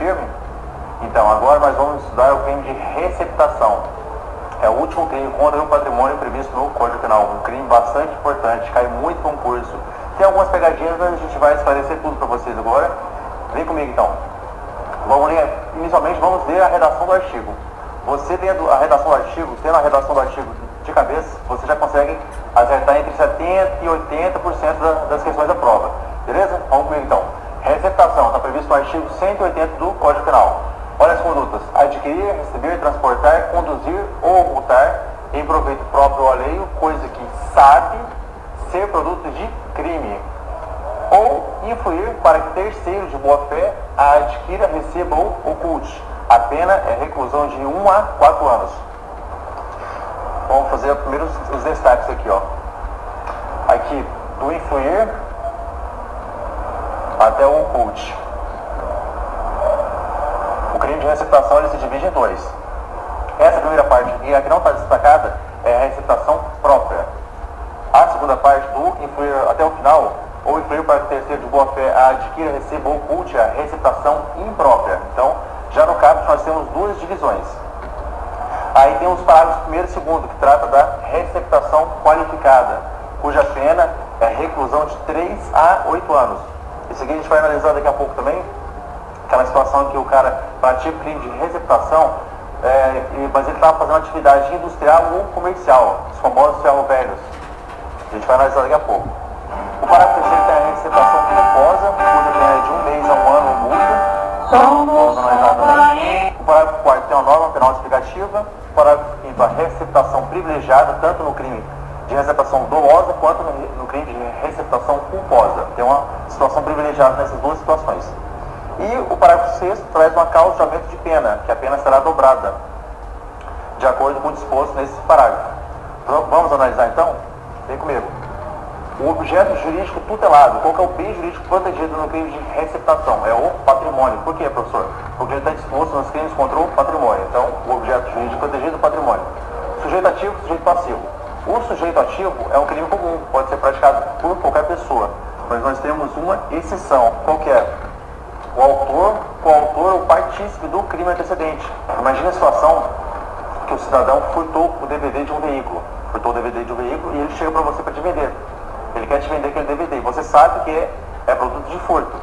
firme? Então, agora nós vamos estudar o crime de receptação. É o último crime contra o patrimônio previsto no Código Penal. Um crime bastante importante, cai muito no concurso. Tem algumas pegadinhas, mas a gente vai esclarecer tudo para vocês agora. Vem comigo então. Vamos ler, inicialmente vamos ler a redação do artigo. Você tendo a redação do artigo, de cabeça, você já consegue acertar entre 70% e 80% das questões da prova. Beleza? Vamos comigo então. Receptação, está previsto no artigo 180 do Código Penal. Olha as condutas: adquirir, receber, transportar, conduzir ou ocultar em proveito próprio ou alheio, coisa que sabe ser produto de crime, ou influir para que terceiro de boa fé a adquira, receba ou oculte. A pena é reclusão de 1 a 4 anos. Vamos fazer primeiro os destaques aqui, ó. Aqui, do influir até o oculte. O crime de receptação ele se divide em dois. Essa primeira parte, e a que não está destacada, é a receptação própria. A segunda parte, do influir até o final, ou influir para que terceiro de boa fé a adquira, receba ou oculte, a receptação imprópria. Então, já no caput nós temos duas divisões. Aí tem os parágrafos 1º e 2º, que trata da receptação qualificada, cuja pena é reclusão de 3 a 8 anos. Isso aqui a gente vai analisar daqui a pouco também, aquela situação em que o cara pratica crime de receptação, mas ele estava fazendo atividade industrial ou comercial, os famosos ferro-velhos. A gente vai analisar daqui a pouco. O parágrafo 3º tem a receptação culposa, cuja pena é de 1 mês a 1 ano ou multa. Vamos analisar também. O parágrafo 4º tem uma norma penal explicativa. O parágrafo 5º, a receptação privilegiada, tanto no crime de receptação dolosa quanto no crime de receptação culposa. Tem uma situação privilegiada nessas duas situações. E o parágrafo 6º traz uma causa de aumento de pena, que a pena será dobrada, de acordo com o disposto nesse parágrafo. Então, vamos analisar então? Vem comigo. O objeto jurídico tutelado, qual que é o bem jurídico protegido no crime de receptação? É o patrimônio. Por quê, professor? Porque ele está disposto nos crimes contra o patrimônio. Então, o objeto jurídico protegido é o patrimônio. Sujeito ativo, sujeito passivo. O sujeito ativo é um crime comum, pode ser praticado por qualquer pessoa. Mas nós temos uma exceção. Qual que é? O autor, coautor ou partícipe do crime antecedente. Imagina a situação que o cidadão furtou o DVD de um veículo. Furtou o DVD de um veículo e ele chega para você para te vender. Ele quer te vender aquele DVD. Você sabe que é produto de furto.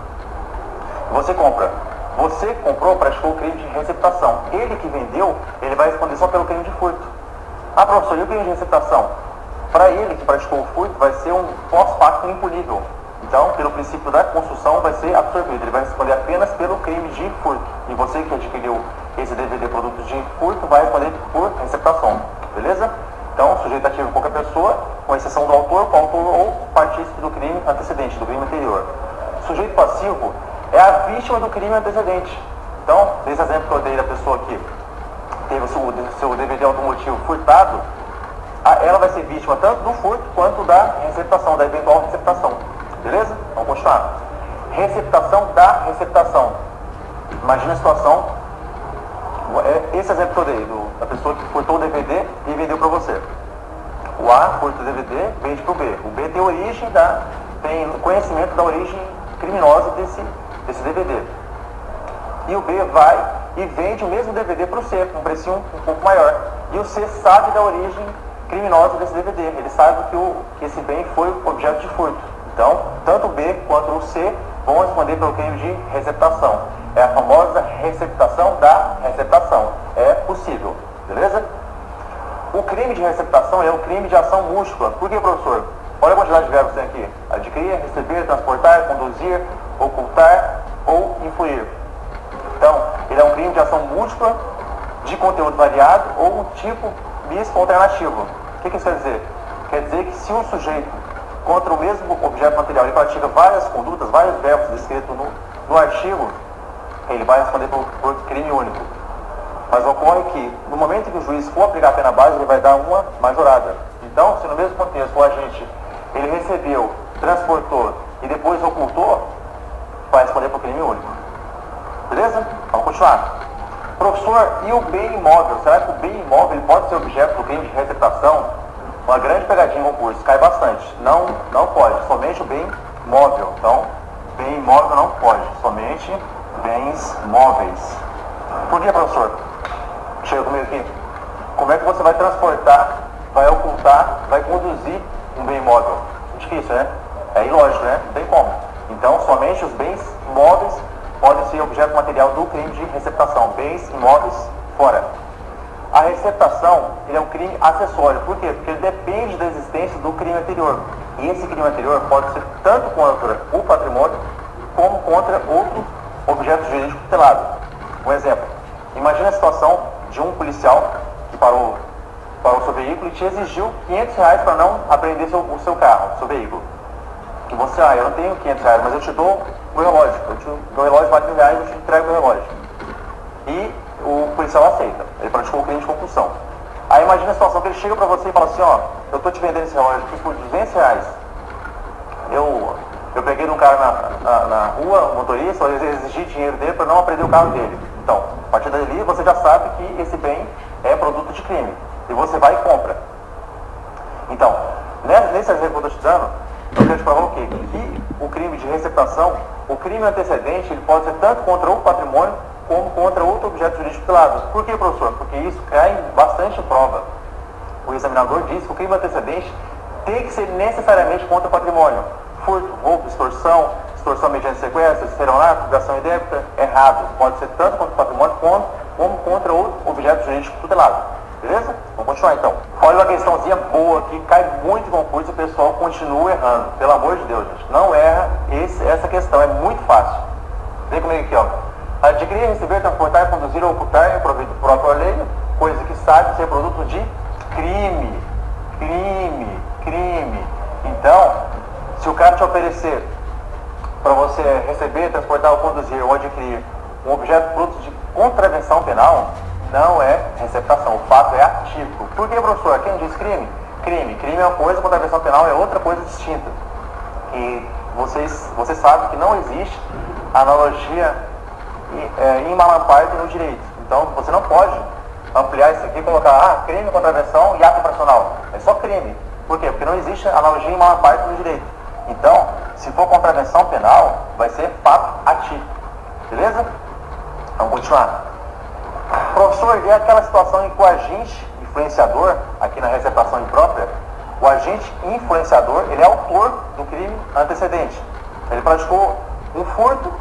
Você compra. Você comprou, praticou o crime de receptação. Ele que vendeu, ele vai responder só pelo crime de furto. Ah, professor, e o crime de receptação? Para ele que praticou o furto, vai ser um pós-facto impunível. Então, pelo princípio da construção, vai ser absorvido. Ele vai responder apenas pelo crime de furto. E você que adquiriu esse DVD produto de furto, vai responder por receptação. Beleza? Então, sujeito ativo qualquer pessoa, com exceção do autor, coautor ou partícipe do crime antecedente, do crime anterior. Sujeito passivo é a vítima do crime antecedente. Então, nesse exemplo que eu dei da pessoa que teve o seu DVD automotivo furtado, ela vai ser vítima tanto do furto quanto da receptação, da eventual receptação. Beleza? Vamos continuar. Receptação da receptação. Imagina a situação, esse exemplo que eu dei, da pessoa que furtou o DVD e vendeu para você. O A furta o DVD, vende para o B. O B tem origem, tem conhecimento da origem criminosa desse DVD. E o B vai e vende o mesmo DVD para o C, com um preço um pouco maior. E o C sabe da origem criminosa desse DVD. Ele sabe que esse bem foi objeto de furto. Então, tanto o B quanto o C vão responder pelo crime de receptação. É a famosa receptação da receptação. É possível. Beleza? O crime de receptação é um crime de ação múltipla. Por que, professor? Olha a quantidade de verbos que tem aqui. Adquirir, receber, transportar, conduzir, ocultar ou influir. Então, ele é um crime de ação múltipla, de conteúdo variado ou um tipo misto alternativo. O que isso quer dizer? Quer dizer que se um sujeito, contra o mesmo objeto material, ele pratica várias condutas, vários verbos descritos no artigo, ele vai responder por crime único. Mas ocorre que, no momento em que o juiz for aplicar a pena base, ele vai dar uma majorada. Então, se no mesmo contexto o agente ele recebeu, transportou e depois ocultou, vai responder por crime único. Beleza? Vamos continuar. Professor, e o bem imóvel? Será que o bem imóvel ele pode ser objeto do crime de receptação? Uma grande pegadinha em concurso, cai bastante. Não pode, somente o bem móvel. Então, bem imóvel não pode, somente bens móveis. Por que, professor? Chega comigo aqui. Como é que você vai transportar, vai ocultar, vai conduzir um bem móvel? Difícil, né? É ilógico, né? Não tem como. Então, somente os bens móveis podem ser objeto material do crime de receptação. Bens imóveis, fora. A receptação, ele é um crime acessório. Por quê? Porque ele depende da existência do crime anterior. E esse crime anterior pode ser tanto contra o patrimônio, como contra outro objeto jurídico tutelado. Um exemplo. Imagina a situação de um policial que parou o seu veículo e te exigiu R$500 para não apreender o seu carro, o seu veículo. Que você, eu não tenho R$500, mas eu te dou o relógio. Meu relógio vale R$1.000, eu te entrego o meu relógio. E o policial aceita. Ele praticou o crime de compulsão. Aí imagina a situação que ele chega para você e fala assim, eu estou te vendendo esse relógio aqui por R$200. Eu peguei de um cara na rua, um motorista, eu exigi dinheiro dele para não apreender o carro dele. Então, a partir dali você já sabe que esse bem é produto de crime. E você vai e compra. Então, nesse exemplo que eu estou te dando, eu quero te provar o quê? Que o crime de receptação, o crime antecedente, ele pode ser tanto contra o patrimônio como contra outro objeto jurídico tutelado. Por que, professor? Porque isso cai bastante em prova. O examinador diz que o crime antecedente tem que ser necessariamente contra o patrimônio. Furto, roubo, extorsão mediante sequestro, estelionato, fugação indébita, errado. Pode ser tanto contra o patrimônio como contra outro objeto jurídico tutelado. Beleza? Vamos continuar então. Olha uma questãozinha boa que cai muito em concurso e o pessoal continua errando. Pelo amor de Deus, gente. Não erra essa questão, é muito fácil. Vem comigo aqui, Adquirir, receber, transportar, conduzir ou ocultar em proveito próprio alheio, coisa que sabe ser produto de crime. Então, se o cara te oferecer para você receber, transportar ou conduzir ou adquirir um objeto produto de contravenção penal, não é receptação, o fato é atípico. Por que, professor? Quem diz crime? Crime é uma coisa, contravenção penal é outra coisa distinta. E você sabe que não existe analogia em malam parte no direito. Então, você não pode ampliar isso aqui e colocar crime, contravenção e ato infracional. É só crime. Por quê? Porque não existe analogia em malam parte no direito. Então, se for contravenção penal, vai ser fato atípico. Beleza? Vamos continuar. Professor, é aquela situação em que o agente influenciador, aqui na receptação imprópria, o agente influenciador, ele é autor do crime antecedente. Ele praticou um furto,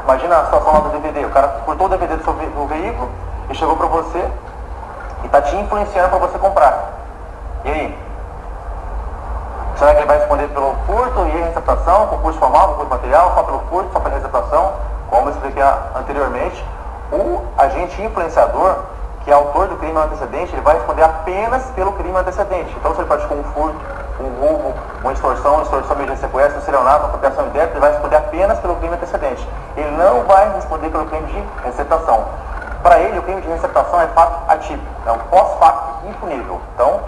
imagina a situação lá do DVD, o cara furtou o DVD do veículo e chegou para você e está te influenciando para você comprar. E aí? Será que ele vai responder pelo furto e receptação, concurso formal, concurso material, só pelo furto, só pela receptação? Como eu expliquei anteriormente, o agente influenciador, que é autor do crime antecedente, ele vai responder apenas pelo crime antecedente. Então, se ele praticou um furto, um roubo, uma extorsão mediante sequestro, um estelionato, uma apropriação indébita, ele vai responder apenas pelo crime antecedente. Ele não vai responder pelo crime de receptação. Para ele, o crime de receptação é fato atípico, é um pós-facto impunível. Então,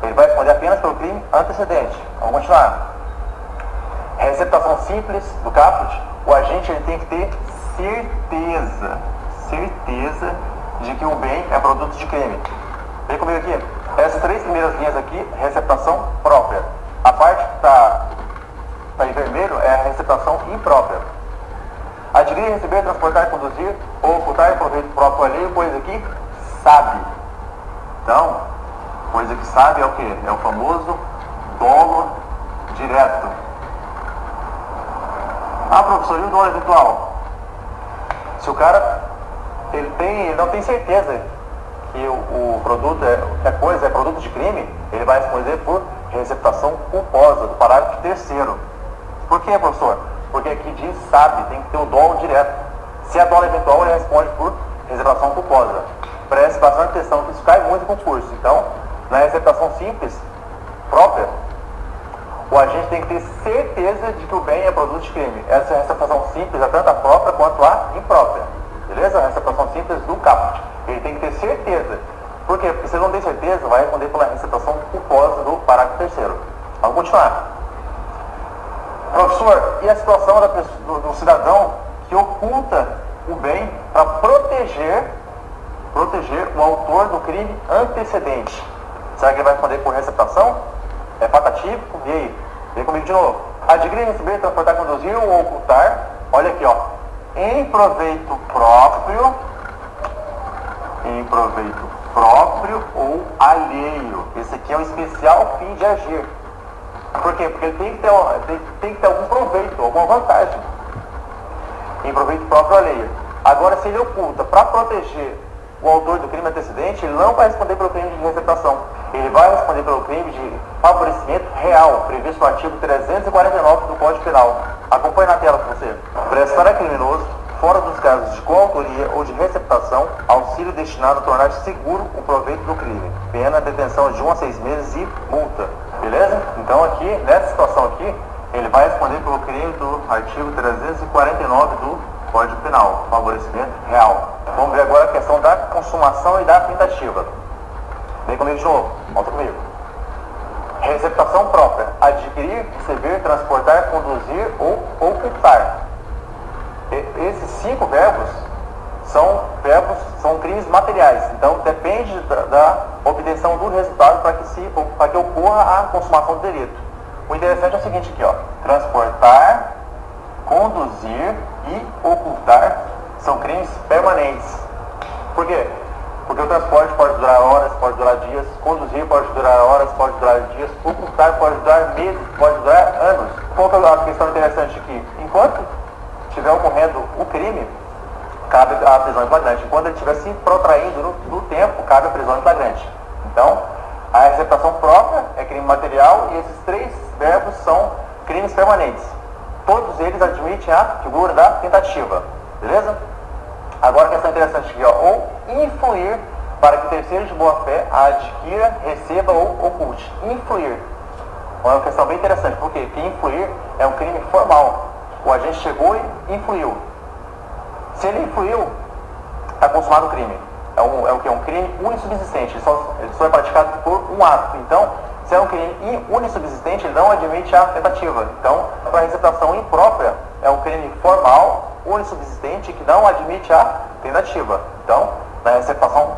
ele vai responder apenas pelo crime antecedente. Vamos continuar. Receptação simples do caput, o agente ele tem que ter certeza de que o bem é produto de crime. Vem comigo aqui. Essas três primeiras linhas aqui, receptação própria. A parte que está em vermelho é a receptação imprópria. Adquirir, receber, transportar, conduzir ou ocultar em proveito próprio alheio, coisa que sabe. Então, coisa que sabe é o quê? É o famoso dolo direto. Professor, e o dolo eventual? Se o cara ele não tem certeza que o produto é produto de crime, ele vai responder por receptação culposa, do parágrafo 3º. Por quê, professor? Porque aqui diz sabe, tem que ter o dolo direto. Se é dolo eventual, ele responde por receptação culposa. Preste bastante atenção que isso cai muito em concurso. Então, na receptação simples, própria, o agente tem que ter certeza de que o bem é produto de crime. Essa receptação simples é tanto a própria quanto a imprópria. Beleza? A receptação simples do caput. Ele tem que ter certeza. Por quê? Porque se ele não tem certeza, vai responder pela receptação culposa do parágrafo 3º. Vamos continuar. Professor, e a situação do cidadão que oculta o bem para proteger o autor do crime antecedente? Será que ele vai responder por receptação? É fato atípico? E aí? Vem comigo de novo. Adquirir, receber, transportar, conduzir ou ocultar. Olha aqui, em proveito próprio ou alheio. Esse aqui é o especial fim de agir. Por quê? Porque ele tem que ter algum proveito, alguma vantagem. Em proveito próprio ou alheio. Agora, se ele oculta para proteger o autor do crime antecedente, ele não vai responder pelo crime de receptação. Ele vai responder pelo crime de favorecimento real, previsto no artigo 349 do Código Penal. Acompanhe na tela com você. Prestar a criminoso, fora dos casos de coautoria ou de receptação, auxílio destinado a tornar seguro o proveito do crime. Pena, detenção de 1 a 6 meses e multa. Beleza? Então aqui, nessa situação aqui, ele vai responder pelo crime do artigo 349 do Código Penal, favorecimento real. Vamos ver agora a questão da consumação e da tentativa. Vem comigo de novo, volta comigo. Receptação própria: adquirir, receber, transportar, conduzir ou ocultar. Esses 5 verbos são crimes materiais. Então depende da obtenção do resultado para que ocorra a consumação do delito. O interessante é o seguinte aqui, ó: transportar, conduzir e ocultar são crimes permanentes. Por quê? Porque o transporte pode durar horas, pode durar dias, conduzir pode durar horas, pode durar dias, ocultar pode durar meses, pode durar anos. Qual que é a questão interessante aqui? Enquanto estiver ocorrendo o crime, cabe a prisão em flagrante. Enquanto ele estiver se protraindo no tempo, cabe a prisão em flagrante. Então, a receptação própria é crime material e esses 3 verbos são crimes permanentes. Todos eles admitem a figura da tentativa. Beleza? Agora a questão interessante aqui, ó: ou influir para que terceiro de boa fé a adquira, receba ou oculte. Influir. É uma questão bem interessante, porque influir é um crime formal. O agente chegou e influiu. Se ele influiu, está consumado o crime. É o que? Um crime unissubsistente. Ele só é praticado por um ato. Então, se é um crime unissubsistente, ele não admite a tentativa. Então, a receptação imprópria é um crime formal, unissubsistente, que não admite a tentativa. Então, na receptação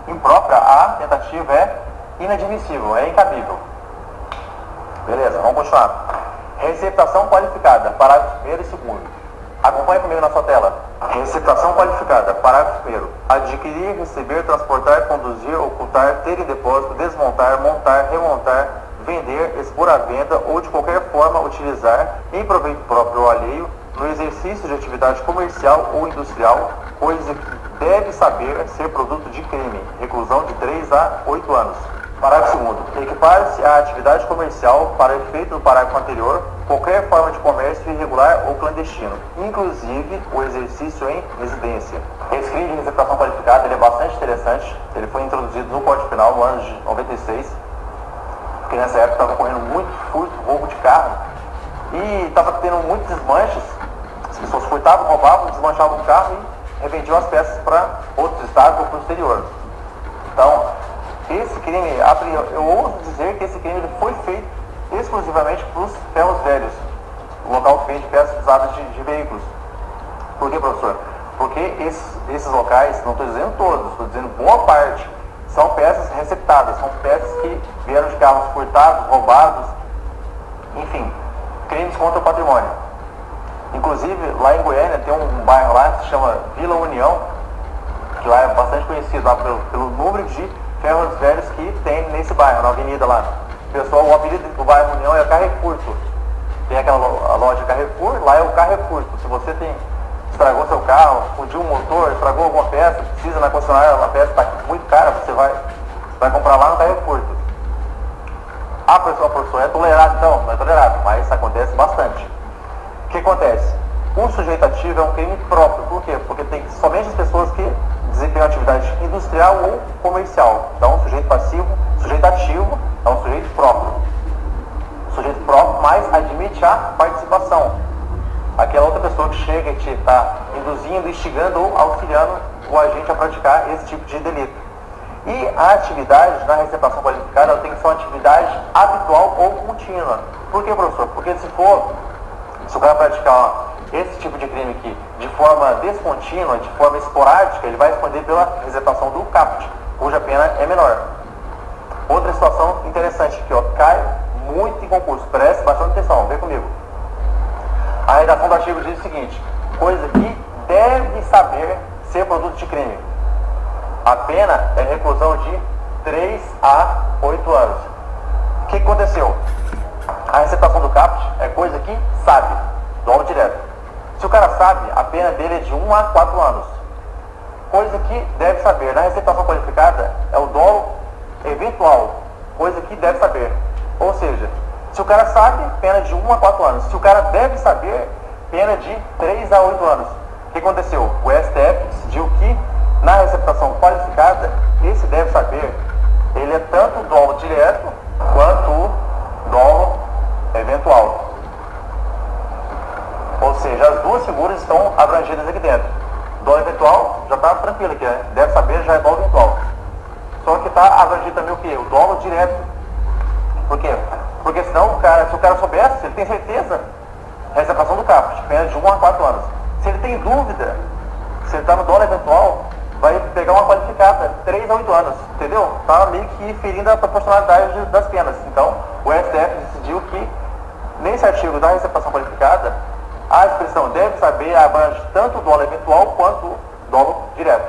imprópria, a tentativa é inadmissível, é incabível. Beleza, vamos continuar. Receptação qualificada, parágrafo 1º e 2º. Acompanhe comigo na sua tela. Receptação qualificada, parágrafo 1º. Adquirir, receber, transportar, conduzir, ocultar, ter em depósito, desmontar, montar, remontar, vender, expor à venda ou de qualquer forma utilizar em proveito próprio ou alheio no exercício de atividade comercial ou industrial, coisa que deve saber ser produto de crime. Reclusão de 3 a 8 anos. Parágrafo 2º. Equipar-se à atividade comercial, para efeito do parágrafo anterior, qualquer forma de comércio irregular ou clandestino, inclusive o exercício em residência. Esse crime de receptação qualificada ele é bastante interessante. Ele foi introduzido no Código Penal no ano de 96, porque nessa época estava ocorrendo muito furto, roubo de carro, e estava tendo muitos desmanches. As pessoas furtavam, roubavam, desmanchavam o carro e revendiam as peças para outros estados ou para o exterior. Então, esse crime, eu ouso dizer que esse crime ele foi feito exclusivamente para os ferros velhos, o local que vende peças usadas de veículos. Por que, professor? Porque esses locais, não estou dizendo todos, estou dizendo boa parte, são peças receptadas, são peças que vieram de carros furtados, roubados, enfim, crimes contra o patrimônio. Inclusive, lá em Goiânia tem um bairro lá que se chama Vila União, que lá é bastante conhecido lá pelo número de ferros velhos que tem nesse bairro, na avenida lá. Pessoal, o apelido do bairro União é Carrefour. Tem aquela loja Carrefour, lá é o Carrefour. Se você estragou seu carro, fundiu um motor, estragou alguma peça, precisa na concessionária, a peça está muito cara, você vai comprar lá no Carrefour. Ah, professor, é tolerado? Então, não é tolerado, mas isso acontece bastante. O que acontece? O sujeito ativo é um crime próprio. Por quê? Porque tem somente as pessoas que desempenham atividade industrial ou comercial. Então, sujeito passivo, sujeito ativo é um sujeito próprio. Sujeito próprio, mas admite a participação. Aquela outra pessoa que chega e te está induzindo, instigando ou auxiliando o agente a praticar esse tipo de delito. E a atividade na receptação qualificada ela tem que ser uma atividade habitual ou contínua. Por que, professor? Porque se o cara praticar esse tipo de crime aqui de forma descontínua, de forma esporádica, ele vai responder pela receptação do caput, cuja pena é menor. Outra situação interessante aqui, ó, cai muito em concurso, preste bastante atenção, vem comigo. A redação do artigo diz o seguinte: coisa que deve saber ser produto de crime. A pena é reclusão de 3 a 8 anos. O que aconteceu? A receptação do caput é coisa que sabe, dolo direto. Se o cara sabe, a pena dele é de 1 a 4 anos. Coisa que deve saber. Na receptação qualificada é o dolo eventual, coisa que deve saber. Ou seja, se o cara sabe, pena de 1 a 4 anos. Se o cara deve saber, pena de 3 a 8 anos. O que aconteceu? O STF decidiu que na receptação qualificada, esse deve saber, ele é tanto o dolo direto quanto o dolo eventual. Ou seja, as duas figuras estão abrangidas aqui dentro. Dolo eventual já está tranquilo aqui, né? Deve saber, já é dolo eventual. Só que está abrangido também o quê? O dolo direto. Por quê? Porque senão, se o cara soubesse, ele tem certeza, receptação do caput, pena de 1 a 4 anos. Se ele tem dúvida, se ele está no dolo eventual, vai pegar uma qualificada, 3 a 8 anos, entendeu? Está meio que ferindo a proporcionalidade das penas. Então, o STF decidiu que, nesse artigo da receptação qualificada, a expressão deve saber abrange tanto o dolo eventual quanto o dolo direto.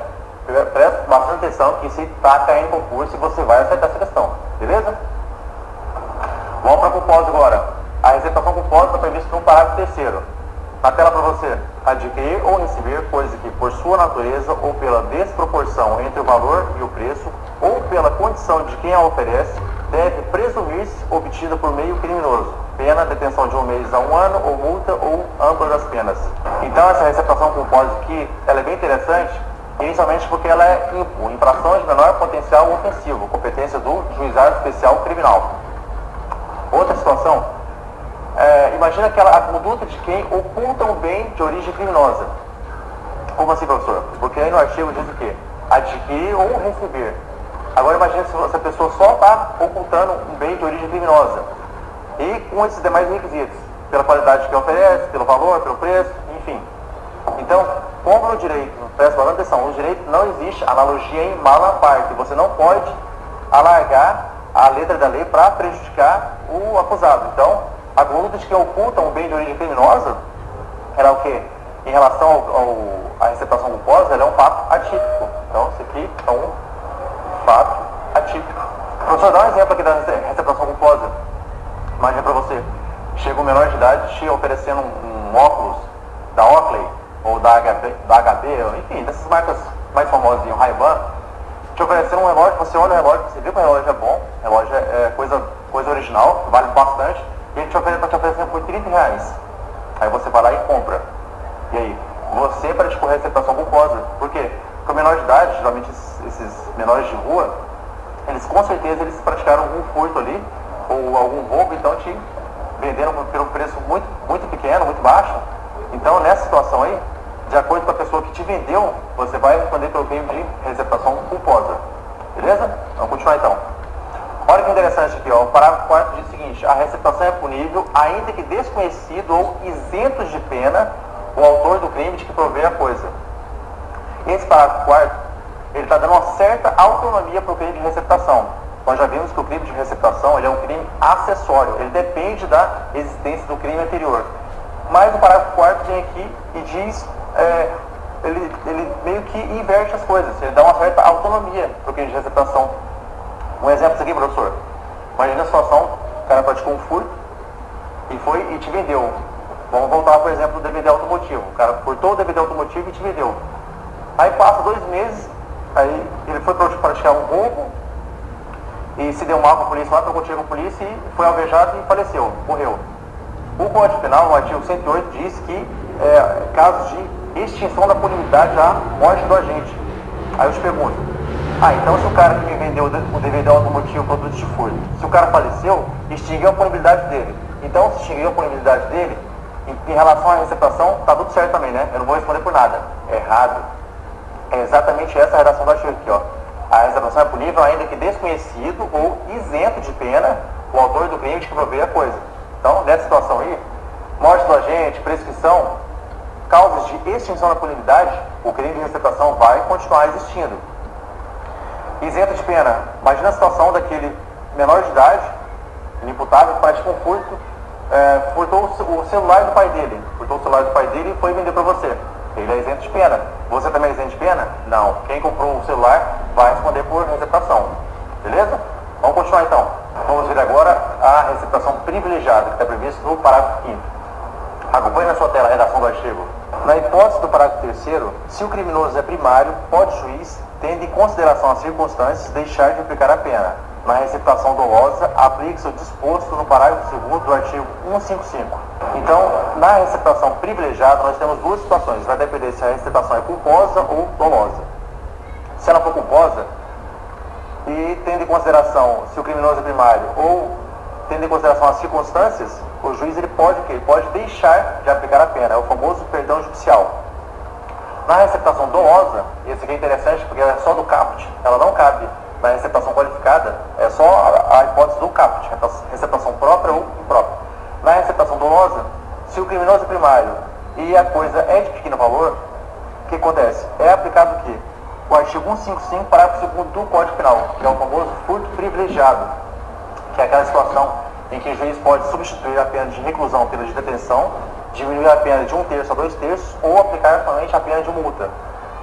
Presta bastante atenção que isso está caindo em concurso e você vai acertar essa questão, beleza? Vamos para a culposa agora. A receptação culposa está prevista no parágrafo 3º. Na tela para você, adquirir ou receber coisa que, por sua natureza ou pela desproporção entre o valor e o preço, ou pela condição de quem a oferece, deve presumir-se obtida por meio criminoso. Pena, detenção de 1 mês a 1 ano, ou multa, ou ambas as penas. Então, essa receptação culposa aqui, ela é bem interessante, inicialmente porque ela é infração de menor potencial ofensivo, competência do Juizado Especial Criminal. Outra situação, imagina a conduta de quem oculta um bem de origem criminosa. Como assim, professor? Porque aí no artigo diz o quê? Adquirir ou receber. Agora imagina se a pessoa só está ocultando um bem de origem criminosa. E com esses demais requisitos, pela qualidade que oferece, pelo valor, pelo preço, enfim. Então, como no direito, presta bastante atenção, no direito não existe analogia em mala à parte. Você não pode alargar a letra da lei para prejudicar o acusado. Então, a conduta de quem oculta um bem de origem criminosa, ela é o quê? Em relação à receptação culposa, ela é um fato atípico. Então, isso aqui é um fato atípico. Professor, dá um exemplo aqui da receptação culposa. Imagina para você, chega um menor de idade te oferecendo um óculos da Oakley, ou da HB, enfim, dessas marcas mais famosas, um Ray-Ban, te oferecendo um relógio, você olha o relógio, você vê que o relógio é bom, o relógio é coisa original, vale bastante, e ele está te oferecendo por R$30. Aí você vai lá e compra. E aí, você praticou receptação culposa. Por quê? Porque o menor de idade, geralmente esses menores de rua, eles com certeza eles praticaram algum furto ali, ou algum roubo, então te venderam por um preço muito, muito pequeno, muito baixo. Então, nessa situação aí, de acordo com a pessoa que te vendeu, você vai responder pelo crime de receptação culposa. Beleza? Vamos continuar então. Olha que interessante aqui, ó. O parágrafo 4 diz o seguinte: a receptação é punível, ainda que desconhecido ou isento de pena o autor do crime de que provê a coisa. Esse parágrafo 4, ele está dando uma certa autonomia para o crime de receptação. Nós já vimos que o crime de receptação ele é um crime acessório, ele depende da existência do crime anterior. Mas o parágrafo 4 vem aqui e diz, ele meio que inverte as coisas, ele dá uma certa autonomia para o crime de receptação. Um exemplo disso aqui, professor. Imagina a situação, o cara praticou um furto e foi e te vendeu. Vamos voltar, por exemplo, do DVD automotivo. O cara furtou o DVD automotivo e te vendeu. Aí passa 2 meses, aí ele foi praticar um roubo e se deu mal com a polícia lá, trocou tiro com a polícia e foi alvejado e faleceu, morreu. O Código Penal, no artigo 108, diz que casos de extinção da punibilidade à morte do agente. Aí eu te pergunto, então se o cara que me vendeu o DVD automotivo produto de furto, se o cara faleceu, extinguiu a punibilidade dele. Então, se extinguiu a punibilidade dele, em relação à receptação, está tudo certo também, né? Eu não vou responder por nada. Errado. É exatamente essa a redação do artigo aqui, ó. A receptação é punível ainda que desconhecido ou isento de pena o autor do crime de que provê a coisa. Então, nessa situação aí, morte do agente, prescrição, causas de extinção da punibilidade, o crime de receptação vai continuar existindo. Isento de pena. Imagina a situação daquele menor de idade, inimputável, que pratica um furto, furtou o celular do pai dele. Furtou o celular do pai dele e foi vender para você. Ele é isento de pena. Você também é isento de pena? Não. Quem comprou o celular vai responder por receptação. Beleza? Vamos continuar então. Vamos ver agora a receptação privilegiada, que está prevista no parágrafo 5º. Acompanhe na sua tela a redação do artigo. Na hipótese do parágrafo 3º, se o criminoso é primário, pode o juiz, tendo em consideração as circunstâncias, deixar de aplicar a pena. Na receptação dolosa, aplique-se o disposto no parágrafo 2º do artigo 155. Então, na receptação privilegiada, nós temos duas situações. Vai depender se a receptação é culposa ou dolosa. Se ela for culposa, e tendo em consideração se o criminoso é primário ou tendo em consideração as circunstâncias, o juiz ele pode o quê? Ele pode deixar de aplicar a pena. É o famoso perdão judicial. Na receptação dolosa, esse aqui é interessante porque ela é só do caput, ela não cabe na receptação qualificada, é só a hipótese do caput, receptação própria ou imprópria. Na receptação dolosa, se o criminoso é primário e a coisa é de pequeno valor, o que acontece? É aplicado o quê? O artigo 155, parágrafo 2º do Código Penal, que é o famoso furto privilegiado, que é aquela situação em que o juiz pode substituir a pena de reclusão pela de detenção, diminuir a pena de 1/3 a 2/3 ou aplicar somente a pena de multa.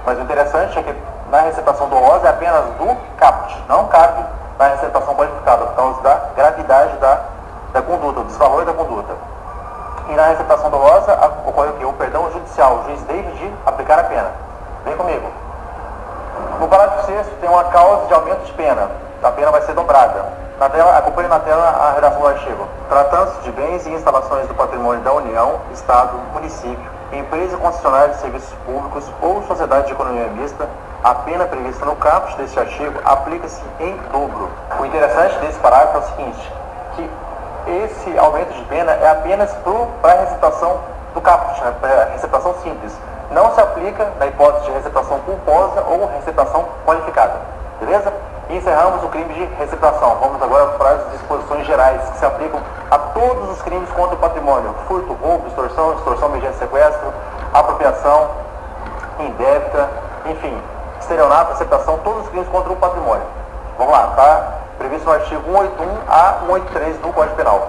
Mas o interessante é que na receptação dolosa é apenas do caput, não cabe na receptação qualificada, por causa da gravidade da conduta, do desvalor da conduta. E na receptação dolosa ocorre o quê? O perdão judicial, o juiz deixa de aplicar a pena. Vem comigo. No parágrafo 6º tem uma causa de aumento de pena. A pena vai ser dobrada. Na tela, acompanhe na tela a redação do artigo. Tratando-se de bens e instalações do patrimônio da União, Estado, município, empresa concessionária de serviços públicos ou sociedade de economia mista, a pena prevista no caput deste artigo aplica-se em dobro. O interessante desse parágrafo é o seguinte, que esse aumento de pena é apenas para a receptação do caput, né, para a receptação simples. Não se aplica na hipótese de receptação culposa ou receptação qualificada. Beleza? E encerramos o crime de receptação. Vamos agora para as disposições gerais que se aplicam a todos os crimes contra o patrimônio. Furto, roubo, extorsão, extorsão mediante sequestro, apropriação, indébita, enfim, estelionato, receptação, todos os crimes contra o patrimônio. Vamos lá, está previsto no artigo 181 a 183 do Código Penal.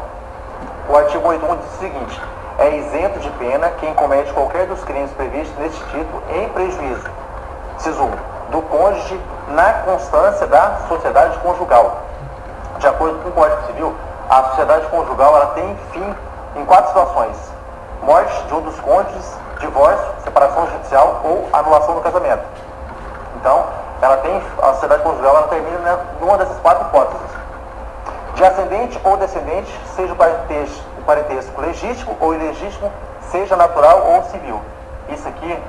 O artigo 181 diz o seguinte: é isento de pena quem comete qualquer dos crimes previstos neste título em prejuízo, inciso 1, do cônjuge na constância da sociedade conjugal. De acordo com o Código Civil, a sociedade conjugal ela tem fim em 4 situações: morte de um dos cônjuges, divórcio, separação judicial ou anulação do casamento. Então, a sociedade conjugal ela termina numa dessas 4 hipóteses. De ascendente ou descendente, seja o parentesco legítimo ou ilegítimo, seja natural ou civil. Isso aqui,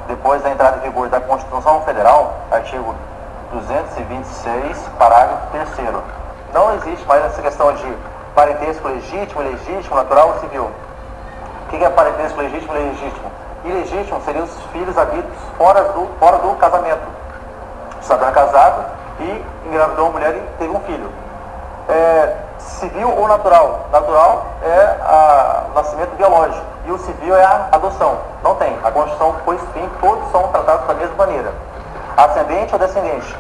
depois da entrada em vigor da Constituição Federal, artigo 226, parágrafo 3º. Não existe mais essa questão de parentesco legítimo, ilegítimo, natural ou civil. O que é parentesco legítimo e ilegítimo? Ilegítimo seriam os filhos havidos fora do casamento. O cidadão é casado e engravidou uma mulher e teve um filho. Civil ou natural? Natural é o nascimento biológico e o civil é a adoção. Não tem. A Constituição pôs fim, todos são tratados da mesma maneira. Ascendente ou descendente?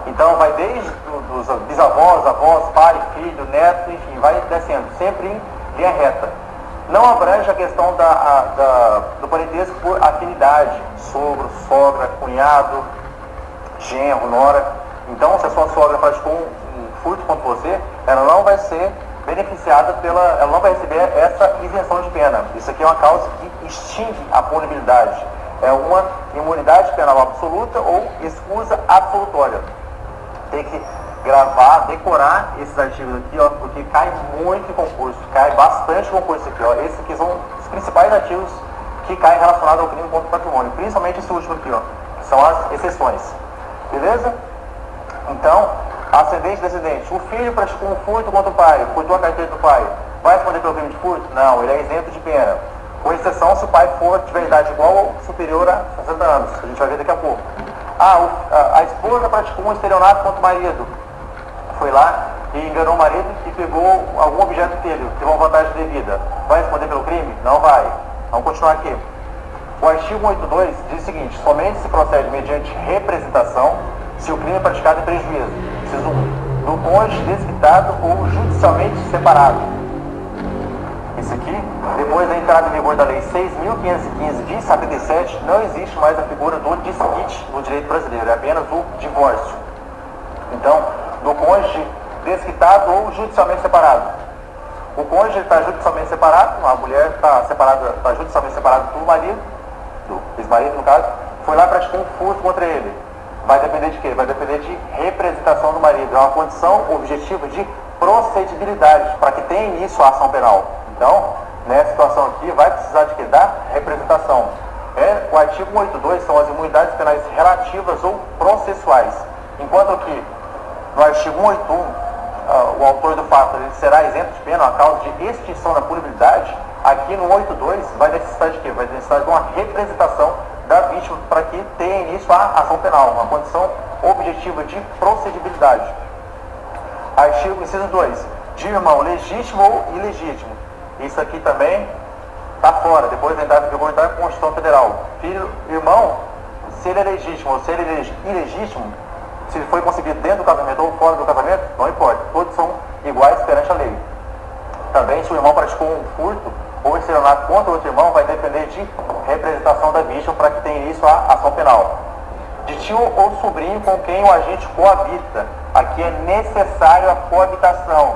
Então vai desde os bisavós, avós, pai, filho, neto, enfim, vai descendo, sempre em linha reta. Não abrange a questão do parentesco por afinidade, sogro, sogra, cunhado, genro, nora. Então, se a sua sogra praticou um furto contra você, ela não vai ser beneficiada ela não vai receber essa isenção de pena. Isso aqui é uma causa que extingue a punibilidade. É uma imunidade penal absoluta ou escusa absolutória. Tem que gravar, decorar esses artigos aqui, ó, porque cai muito em concurso, cai bastante concurso aqui, ó. Esses aqui são os principais artigos que caem relacionados ao crime contra o patrimônio, principalmente esse último aqui, ó, que são as exceções. Beleza? Então, ascendente e descendente. O filho praticou um furto contra o pai, furtou a carteira do pai. Vai responder pelo crime de furto? Não, ele é isento de pena. Com exceção se o pai for de idade igual ou superior a 60 anos. A gente vai ver daqui a pouco. A esposa praticou um estelionato contra o marido. Foi lá e enganou o marido e pegou algum objeto dele, teve uma vantagem devida. Vai responder pelo crime? Não vai. Vamos continuar aqui. O artigo 182 diz o seguinte: somente se procede mediante representação se o crime é praticado em prejuízo, inciso 1, do cônjuge desquitado ou judicialmente separado. Isso aqui, depois da entrada em vigor da Lei 6.515 de 77, não existe mais a figura do desquite no direito brasileiro, é apenas o divórcio. Então, do cônjuge desquitado ou judicialmente separado. O cônjuge está judicialmente separado, a mulher está judicialmente separada do marido, do ex-marido no caso, foi lá e praticou um furto contra ele. Vai depender de quê? Vai depender de representação do marido. É uma condição objetiva de procedibilidade para que tenha início a ação penal. Então, nessa situação aqui, vai precisar de quê? Da representação. O artigo 182 são as imunidades penais relativas ou processuais. Enquanto aqui, no artigo 181, o autor do fato ele será isento de pena a causa de extinção da punibilidade, aqui no 182 vai necessitar de quê? Vai necessitar de uma representação da vítima para que tenha início a ação penal, uma condição objetiva de procedibilidade. Artigo inciso 2, de irmão legítimo ou ilegítimo. Isso aqui também está fora, depois da entrada em vigor da Constituição Federal. Filho, irmão, se ele é legítimo ou se ele é ilegítimo, se ele foi concebido dentro do casamento ou fora do casamento, não importa, todos são iguais perante a lei. Também, se o irmão praticou um furto ou estelionato contra outro irmão, vai depender de representação da vítima para que tenha início a ação penal. De tio ou sobrinho com quem o agente coabita. Aqui é necessário a coabitação.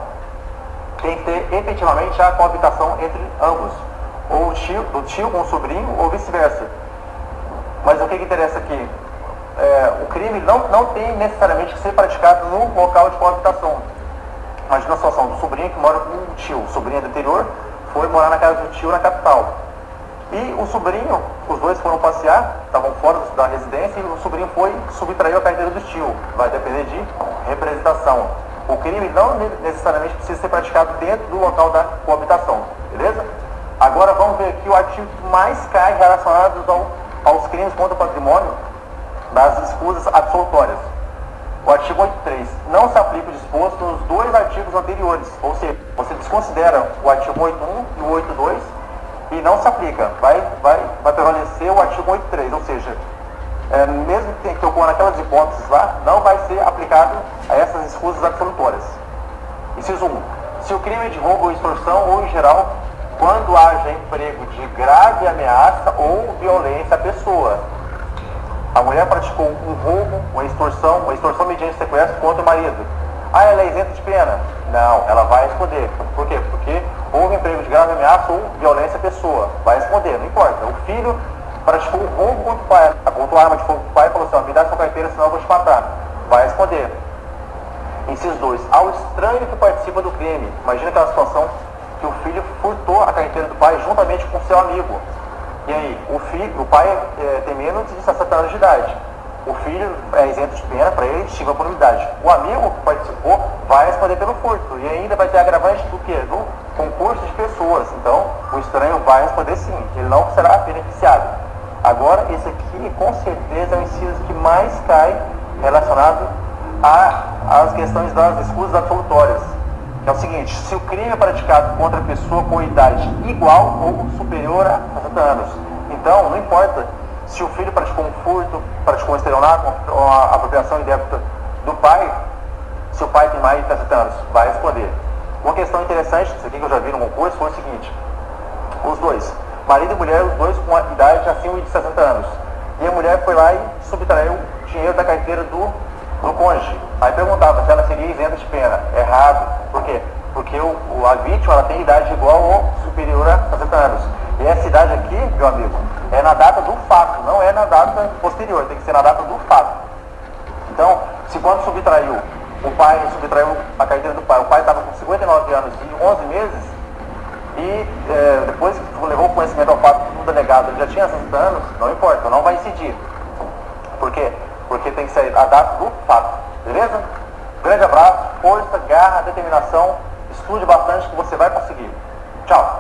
Tem que ter efetivamente a coabitação entre ambos. Ou do tio com o sobrinho ou vice-versa. Mas o que interessa aqui? O crime não tem necessariamente que ser praticado no local de coabitação. Imagina a situação do sobrinho que mora com o tio. O sobrinho do interior foi morar na casa do tio na capital. E o sobrinho, os dois foram passear, estavam fora da residência, e o sobrinho foi subtraiu a carteira do tio. Vai depender de representação. O crime não necessariamente precisa ser praticado dentro do local da coabitação. Beleza? Agora vamos ver aqui o artigo que mais cai relacionado aos crimes contra o patrimônio das escusas absolutórias. O artigo 83 não se aplica o disposto nos dois artigos anteriores, ou seja, você desconsidera o artigo 81 e o 82 e não se aplica. Vai prevalecer o artigo 83, ou seja, mesmo que ocorra naquelas hipóteses lá, não vai ser aplicado a essas escusas absolutórias. Inciso 1. Se o crime é de roubo ou extorsão ou em geral, quando haja emprego de grave ameaça ou violência à pessoa. A mulher praticou um roubo, uma extorsão mediante sequestro contra o marido. Ela é isenta de pena? Não, ela vai responder. Por quê? Porque houve emprego de grave ameaça ou violência à pessoa. Vai responder, não importa. O filho praticou um roubo contra o pai, apontou a arma de fogo para o pai e falou assim: me dá sua carteira, senão eu vou te matar. Vai responder. Inciso 2. Ao estranho que participa do crime. Imagina aquela situação que o filho furtou a carteira do pai juntamente com seu amigo. E aí, o pai tem menos de 60 anos de idade. O filho é isento de pena, para ele extingue a punibilidade. O amigo que participou vai responder pelo furto. E ainda vai ter agravante do quê? Do concurso de pessoas. Então, o estranho vai responder sim. Ele não será beneficiado. Agora, esse aqui, com certeza, é o inciso que mais cai relacionado às questões das escusas absolutórias. É o seguinte: se o crime é praticado contra a pessoa com idade igual ou superior a 60 anos. Então, não importa se o filho praticou um furto, praticou um estelionato, uma apropriação indébita do pai, se o pai tem mais de 60 anos, vai responder. Uma questão interessante, isso aqui que eu já vi no concurso, foi o seguinte: os dois, marido e mulher, os dois com a idade acima de 60 anos. E a mulher foi lá e subtraiu o dinheiro da carteira do cônjuge. Aí perguntava se ela seria isenta de pena. Errado. Por quê? Porque a vítima ela tem idade igual ou superior a 60 anos. E essa idade aqui, meu amigo, é na data do fato, não é na data posterior, tem que ser na data do fato. Então, se quando subtraiu, o pai subtraiu a carteira do pai, o pai estava com 59 anos e 11 meses, e depois que levou o conhecimento ao fato do delegado, ele já tinha 60 anos, não importa, não vai incidir. Por quê? Porque tem que ser a data do fato, beleza? Grande abraço, força, garra, determinação, estude bastante que você vai conseguir. Tchau!